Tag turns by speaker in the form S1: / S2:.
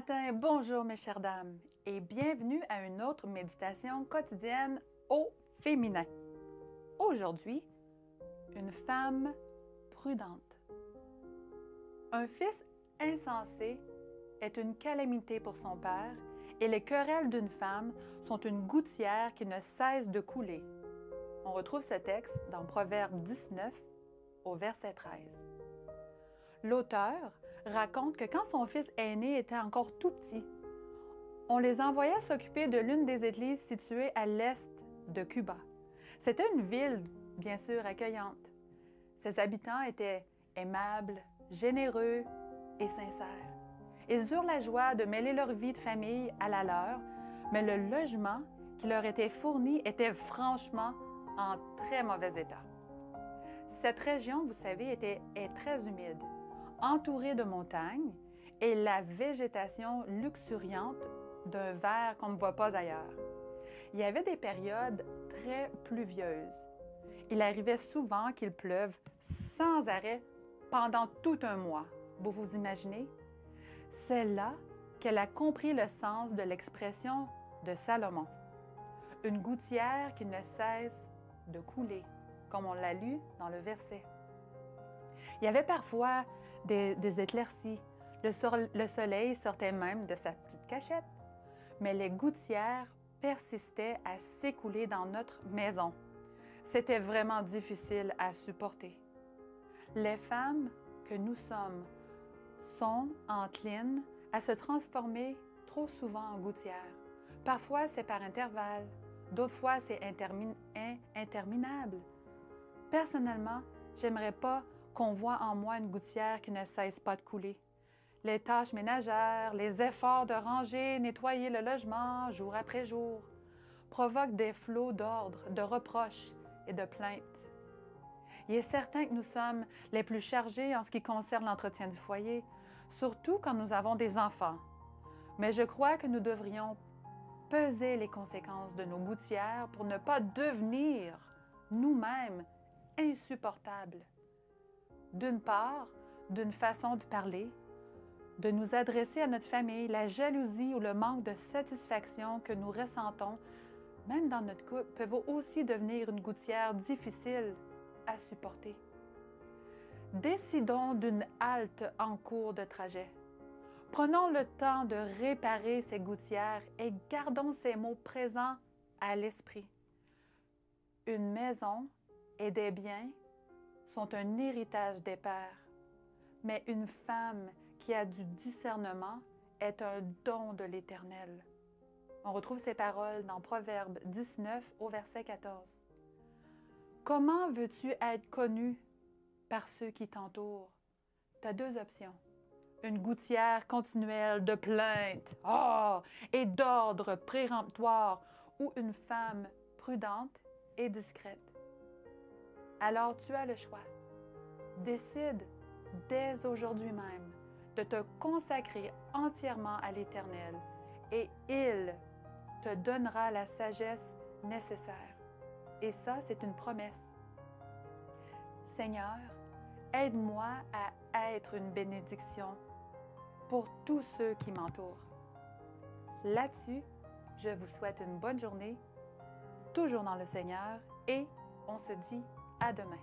S1: matin, bonjour mes chères dames et bienvenue à une autre méditation quotidienne au féminin. Aujourd'hui, une femme prudente. Un fils insensé est une calamité pour son père et les querelles d'une femme sont une gouttière qui ne cesse de couler. On retrouve ce texte dans Proverbe 19 au verset 13. L'auteur raconte que quand son fils aîné était encore tout petit, on les envoya s'occuper de l'une des églises situées à l'est de Cuba. C'était une ville, bien sûr, accueillante. Ses habitants étaient aimables, généreux et sincères. Ils eurent la joie de mêler leur vie de famille à la leur, mais le logement qui leur était fourni était franchement en très mauvais état. Cette région, vous savez, est très humide, entourée de montagnes et la végétation luxuriante d'un vert qu'on ne voit pas ailleurs. Il y avait des périodes très pluvieuses. Il arrivait souvent qu'il pleuve sans arrêt pendant tout un mois. Vous vous imaginez? C'est là qu'elle a compris le sens de l'expression de Salomon. Une gouttière qui ne cesse de couler, comme on l'a lu dans le verset. Il y avait parfois des éclaircies. Le soleil sortait même de sa petite cachette, mais les gouttières persistaient à s'écouler dans notre maison. C'était vraiment difficile à supporter. Les femmes que nous sommes sont enclines à se transformer trop souvent en gouttières. Parfois, c'est par intervalle. D'autres fois, c'est interminable. Personnellement, j'aimerais pas qu'on voit en moi une gouttière qui ne cesse pas de couler. Les tâches ménagères, les efforts de ranger, nettoyer le logement jour après jour, provoquent des flots d'ordre, de reproches et de plaintes. Il est certain que nous sommes les plus chargés en ce qui concerne l'entretien du foyer, surtout quand nous avons des enfants. Mais je crois que nous devrions peser les conséquences de nos gouttières pour ne pas devenir nous-mêmes insupportables. D'une part, d'une façon de parler, de nous adresser à notre famille, la jalousie ou le manque de satisfaction que nous ressentons, même dans notre couple, peuvent aussi devenir une gouttière difficile à supporter. Décidons d'une halte en cours de trajet. Prenons le temps de réparer ces gouttières et gardons ces mots présents à l'esprit. Une maison et des biens sont un héritage des pères, mais une femme qui a du discernement est un don de l'Éternel. On retrouve ces paroles dans Proverbe 19 au verset 14. Comment veux-tu être connu par ceux qui t'entourent? Tu as deux options. Une gouttière continuelle de plaintes et d'ordre péremptoire ou une femme prudente et discrète. Alors tu as le choix. Décide dès aujourd'hui même de te consacrer entièrement à l'Éternel et il te donnera la sagesse nécessaire. Et ça, c'est une promesse. Seigneur, aide-moi à être une bénédiction pour tous ceux qui m'entourent. Là-dessus, je vous souhaite une bonne journée, toujours dans le Seigneur, et on se dit à demain.